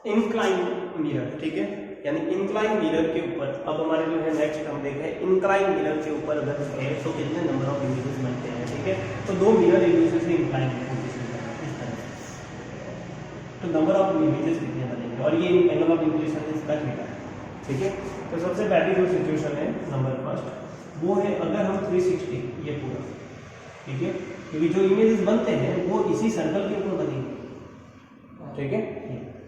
Incline mirror, ठीक है, यानी इंक्लाइन मिरर के ऊपर अब हमारे जो है नेक्स्ट हम देख रहे हैं इंक्लाइन मिरर के ऊपर अगर है तो कितने नंबर ऑफ इमेजेस बनते हैं, ठीक है। तो दो मिरर एक दूसरे से इंक्लाइन पोजीशन पर है इस तरह से, तो नंबर ऑफ इमेजेस कितने बनेंगे और ये एंगल ऑफ इंक्लिनेशन इसका थीटा है, ठीक है। तो सबसे पहली जो सिचुएशन है नंबर फर्स्ट वो है अगर हम 360 ये पूरा, ठीक है, क्योंकि जो इमेजेस बनते हैं वो इसी सर्कल के ऊपर बनेंगे, ठीक है।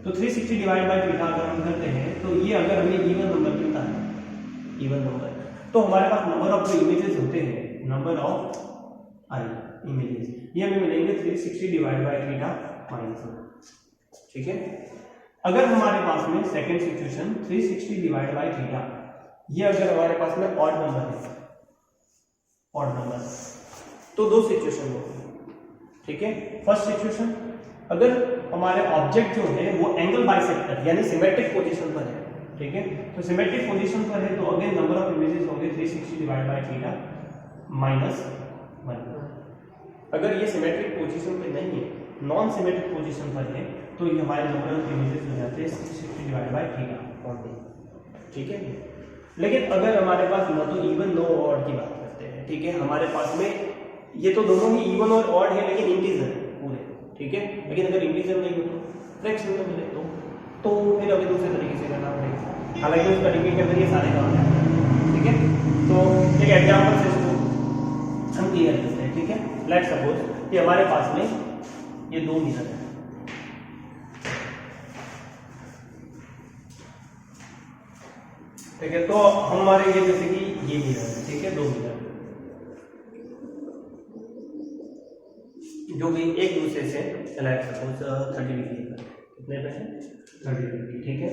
तो 360 डिवाइड बाय थीटा अगर हम करते हैं तो ये अगर हमें इवन नंबर मिलता है, इवन नंबर, तो हमारे पास नंबर ऑफ जो इमेजेस होते हैं, नंबर ऑफ आई इमेजेस, ये हमें मिलेंगे 360 डिवाइड बाय थीटा माइनस 1, ठीक है। अगर हमारे पास में second situation 360 divide by theta, ये अगर हमारे पास में ऑड नंबर है, ऑड नंबर, तो दो सिचुएशन होगी, ठीक है। फर्स्ट सिचुएशन अगर हमारे ऑब्जेक्ट जो है वो एंगल बाइसेक्टर यानी सिमेट्रिक पोजीशन पर है, ठीक है, तो सिमेट्रिक पोजीशन पर है तो अगेन नंबर ऑफ इमेजेस होंगे 360 डिवाइड बाय थीटा माइनस 1। अगर ये सिमेट्रिक पोजीशन पे नहीं है, नॉन सिमेट्रिक पोजीशन पर है, तो ये हमारे नंबर ऑफ इमेजेस हो जाते हैं 360 डिवाइड बाय थीटा ओनली, ठीक है। लेकिन अगर हमारे पास न तो इवन नो ऑड की बात करते हैं, ठीक है, हमारे पास में ये तो दोनों ही इवन और ऑड है लेकिन इंटीजर पूरे, ठीक है, लेकिन अगर इंटीजर नहीं हो तो फ्रैक्शन में मिले तो फिर अभी दूसरे तरीके से करना पड़ेगा, हालांकि उस तरीके के अंदर ये सारे काम हैं, ठीक है। तो एक एग्जांपल से इसको हम क्लियर करते हैं, ठीक है। लेट्स सपोज कि हमारे पास में ये दो मिरर है, ठीक है, तो हमारे ये जैसे कि ये मिरर है, ठीक है, दो मिरर जो भी एक दूसरे से लेट्स सपोज 30 डिग्री पर, कितने पे है 30 डिग्री, ठीक है,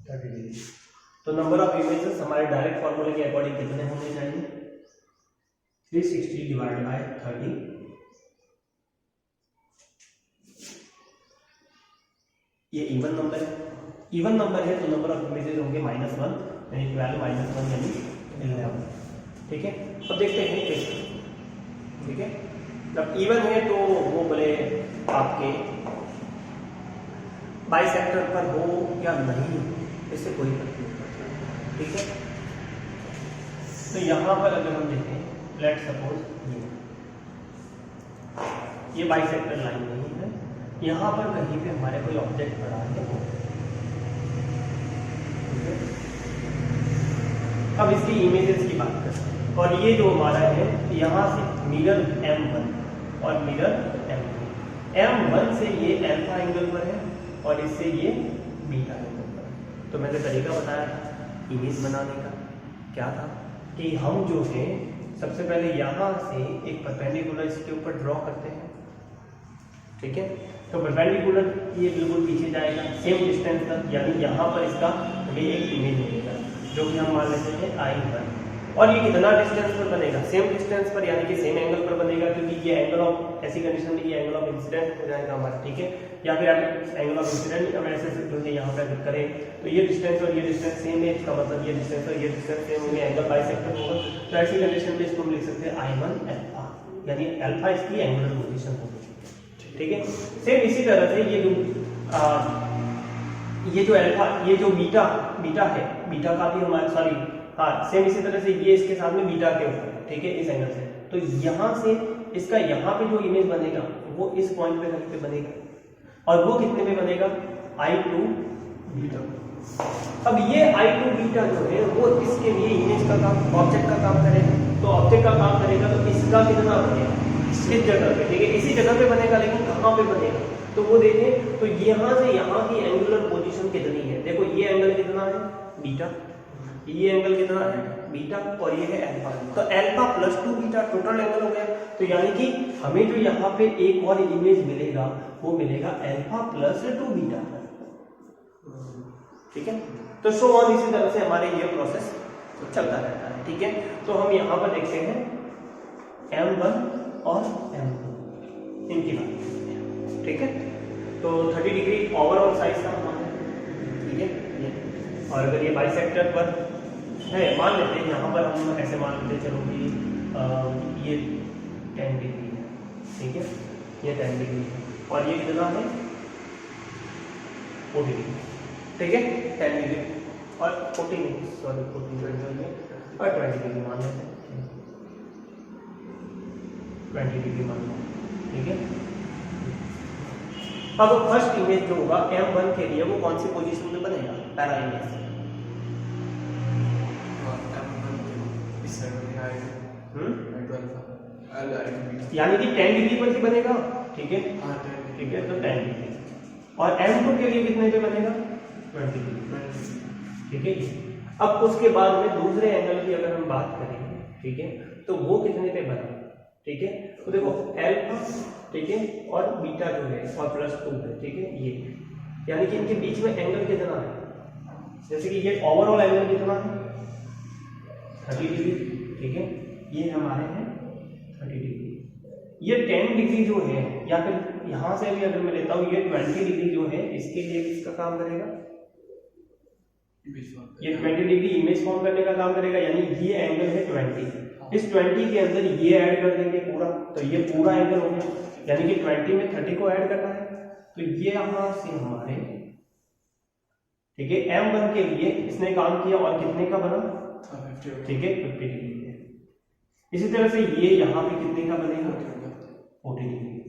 30 डिग्री। तो नंबर ऑफ इमेजेस हमारे डायरेक्ट फॉर्मूले के अकॉर्डिंग कितने होने चाहिए, 360 डिवाइड बाय 30, ये इवन नंबर है, इवन नंबर है तो नंबर ऑफ इमेजेस होंगे -1 यानी वैल्यू -1 यानी 11, ठीक है। अब देखते हैं कैसे, ठीक है। जब इवन है तो वो बोले आपके बाइसेक्टर पर हो या नहीं, इससे कोई फर्क नहीं पड़ता, ठीक है। तो यहां पर अगर हम देखें लेट्स सपोज ये बाइसेक्टर लाइन नहीं है, यहां पर कहीं पे हमारे कोई ऑब्जेक्ट पड़ा है वो, अब इसकी इमेजेस की बात करते हैं, और ये जो हमारा है यहाँ से मिरर M1 और मिरर M2, M1 से ये अल्फा एंगल पर है और इससे ये बीटा एंगल पर है। तो मैंने तरीका बताया था इमेज बनाने का, क्या था कि हम जो है सबसे पहले यहाँ से एक परपेंडिकुलर इसके ऊपर ड्रॉ करते हैं, ठीक है। तो परपेंडिकुलर ये बिल्कुल पीछे जाएगा सेम डिस्टेंस तक, यानी यहाँ पर इसका हमें एक इमेज मिलेगा जो कि हम मान लेते हैं I1, और ये कितना डिस्टेंस पर बनेगा, सेम डिस्टेंस पर यानी कि सेम एंगल पर बनेगा, क्योंकि ये एंगल ऑफ ऐसी कंडीशन में ये एंगल ऑफ इंसिडेंट हो जाएगा हमारा, ठीक है। या फिर एंगल ऑफ इंसिडेंट हम ऐसे जो है यहाँ पे अगर करें तो ये डिस्टेंस और ये डिस्टेंस सेम है, इसका मतलब ये डिस्टेंस और ये डिस्टेंस सेम होंगे, एंगल बाइसेक्टर होगा। तो ऐसी कंडीशन में इसको हम लिख सकते हैं I1 अल्फा, यानी अल्फा इसकी एंगुलर पोजीशन होगी, ठीक है। सेम इसी तरह से ये जो अल्फा, ये जो बीटा है, बीटा का भी हमारा सॉरी हाँ सेम इसी तरह से ये इसके साथ में बीटा के ऊपर, ठीक है, इस एंगल से, तो यहाँ से इसका यहाँ पे जो इमेज बनेगा वो इस पॉइंट पे कहीं पे बनेगा, और वो कितने पे बनेगा I2 बीटा। अब ये I2 बीटा जो है वो इसके लिए इमेज का काम, ऑब्जेक्ट का काम करेगा, तो ऑब्जेक्ट का काम करेगा तो इसका कितना बनेगा इस जगह पे, ठीक है, इसी जगह पे बनेगा, लेकिन कहाँ पे बनेगा, तो वो देखें तो यहाँ से यहाँ की एंगुलर पोजीशन कितनी है, देखो ये एंगल कितना है बीटा, ये एंगल कितना है बीटा, और ये है अल्फा, तो alpha plus 2 beta total angle हो गया। तो यानी कि हमें जो यहाँ पे एक और इमेज मिलेगा वो मिलेगा अल्फा प्लस 2 बीटा, ठीक है। तो सो ऑन इसी तरह से हमारे ये प्रोसेस चलता रहता है, ठीक है। तो हम यहाँ पर देखते हैं M1 और M2 इनकी बात करते हैं, ठीक है। तो 30 डिग्री ओवरऑल साइज का मान है, ठीक है, ये, और अगर ये बाइसेक्टर पर है मान लेते हैं, यहाँ पर हम ऐसे मान लेते हैं, चलो कि ये 10 डिग्री है, ठीक है, ये 10 डिग्री है, और ये कितना है 40 डिग्री, ठीक है 10 डिग्री और 14 सॉरी 14 और 20 डिग्री मान लेते हैं, 20 डिग्री मान लो, ठीक है। अब फर्स्ट इमेज जो होगा M1 के लिए वो कौन सी पोजीशन में बनेगा, पहला इमेज यानी कि 10 डिग्री पर ही बनेगा, ठीक है, ठीक है, तो 10 डिग्री और M2 के लिए कितने पे बनेगा 20 डिग्री, ठीक है। अब उसके बाद में दूसरे एंगल की अगर हम बात करें, ठीक है, तो वो कितने पे बना, ठीक है, तो देखो अल्फा, ठीक है, और बीटा जो है और +2 है, ठीक है, ये यानी कि इनके बीच में एंगल कितना है, जैसे कि ये ओवरऑल एंगल कितना है 30 डिग्री, ठीक है, ये हमारे हैं 30 डिग्री, ये 10 डिग्री जो है या फिर यहां से भी अगर मैं लेता हूं ये 20 डिग्री जो है इसके लिए किसका काम करेगा, ये 20 डिग्री इमेज फॉर्म करने का काम करेगा, यानी ये एंगल है 20, इस 20 के अंदर ये ऐड कर देंगे पूरा, तो ये पूरा एंगल हो गया, यानी कि 20 में 30 को ऐड करना है, तो ये यहां से हमारे, ठीक है, M1 के लिए इसने काम किया और कितने का बना, ठीक है 50 डिग्री है। इसी तरह से ये यहाँ पे कितने का बनेगा 40 डिग्री,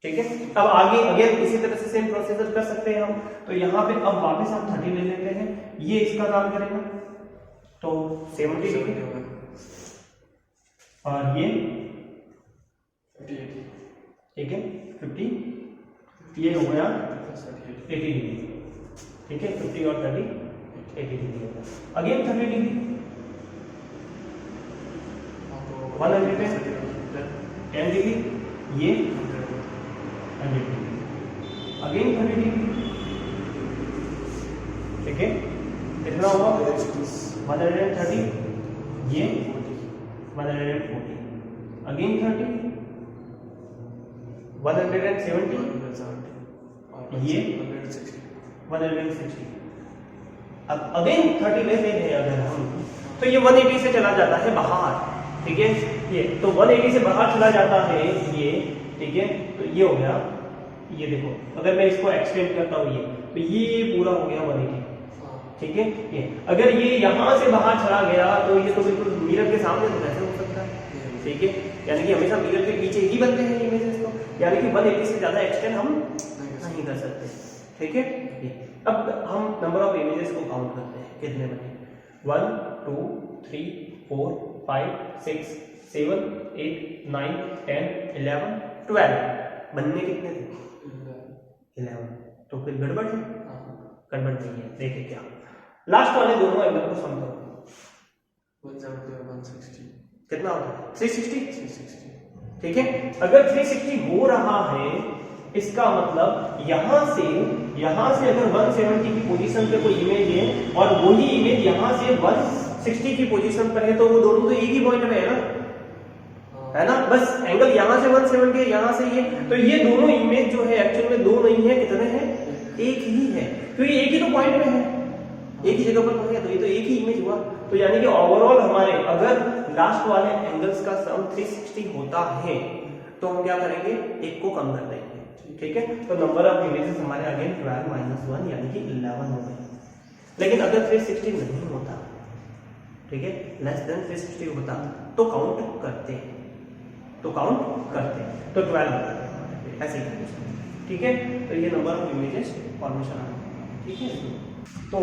ठीक है। अब आगे अगेन इसी तरह से सेम प्रोसीजर कर सकते हैं हम, तो यहाँ पे अब वापस हम 30 ले लेते हैं, ये इसका काम करेगा तो 70 डिग्री और ये ठीक है 50, ये हो गया 80 डिग्री, ठीक है 50 और 30 80 डिग्री होगा, अगेन 30 डिग्री 110 डिग्री, ये 100 डिग्री, अगेन 30 डिग्री, ठीक है, कितना होगा 130, ये 140, अगेन 30, 170, ये 160, अब अगेन 30 लेते हैं अगर हम, तो ये 180 से चला जाता है बाहर, ठीक है, ये तो 180 से बाहर चला जाता है ये, ठीक है, तो ये हो गया, ये देखो अगर मैं इसको एक्सटेंड करता हूँ ये, तो ये पूरा हो गया 180, ठीक है। ये अगर ये यहाँ से बाहर चला गया तो ये तो बिल्कुल मिरर के सामने तो कैसे हो सकता है, ठीक है, यानी कि हमेशा मिरर के पीछे ही बनते हैं इमेजेस, तो यानी कि 180 से ज्यादा एक्सटेंड हम नहीं कर सकते, ठीक है। अब हम नंबर ऑफ इमेजेस को काउंट करते हैं, कितने बने 1 2 3 4 5 6 7 8 9 10 11 12 बनने कितने थे 11, तो फिर गड़बड़ है, गड़बड़ नहीं है, देखिए क्या लास्ट वाले दोनों एंगल को सम करो 160 कितना होता है 360, ठीक है। अगर 360 हो रहा है इसका मतलब यहां से अगर 170 की पोजीशन पे कोई इमेज है और वही इमेज यहां से 160 की पोजीशन पर है, तो वो दोनों तो एक ही पॉइंट में है ना, बस एंगल यहां से 170 है, यहां से ये, तो ये दोनों इमेज जो है एक्चुअल में दो नहीं है, कितने हैं एक ही है, क्योंकि एक ही तो पॉइंट में है, एक ही जगह पर है, तो ये तो एक ही इमेज हुआ, तो यानी कि ओवरऑल हमारे अगर लास्ट वाले एंगल्स का सम 360 होता है तो हम क्या करेंगे, एक को कम कर देंगे, ठीक है। तो नंबर ऑफ इमेजेस हमारे अगेन 12 - 1 यानी कि 11 हो गए। लेकिन अगर 360 नहीं होता, ठीक है, लेस देन 360 होता तो काउंट करते हैं, तो 12 हो जाते ऐसे ही, ठीक है। तो ये नंबर ऑफ इमेजेस फॉर्मेशन आ गया, ठीक है। तो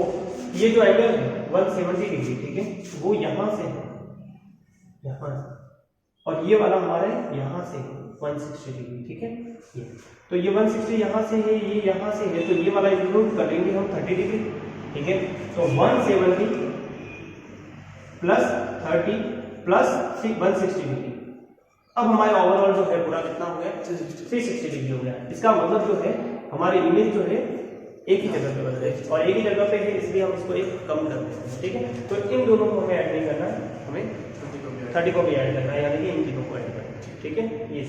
ये जो एंगल है 170 डिग्री, ठीक है, वो यहां से है, यहां से, और ये वाला हमारे यहां से 160 डिग्री, ठीक है। ये तो ये 160 यहां से है, ये यहां से है, तो ये वाला इंक्लूड करेंगे हम 30 डिग्री, ठीक है। तो 170 प्लस 30 प्लस 160 डिग्री, अब हमारे ओवरऑल जो है पूरा कितना हो गया 360 डिग्री हो गया। इसका मतलब जो है हमारी इमेज जो है एक ही जगह पे बन रही है, और एक ही जगह पे है इसलिए हम इसको एक कम कर देते हैं, ठीक है। तो इन दोनों को हमें ऐड नहीं करना है, हमें 30 को भी ऐड करना है, यानी कि इन तीनों को ऐड करना है, ठीक है। ये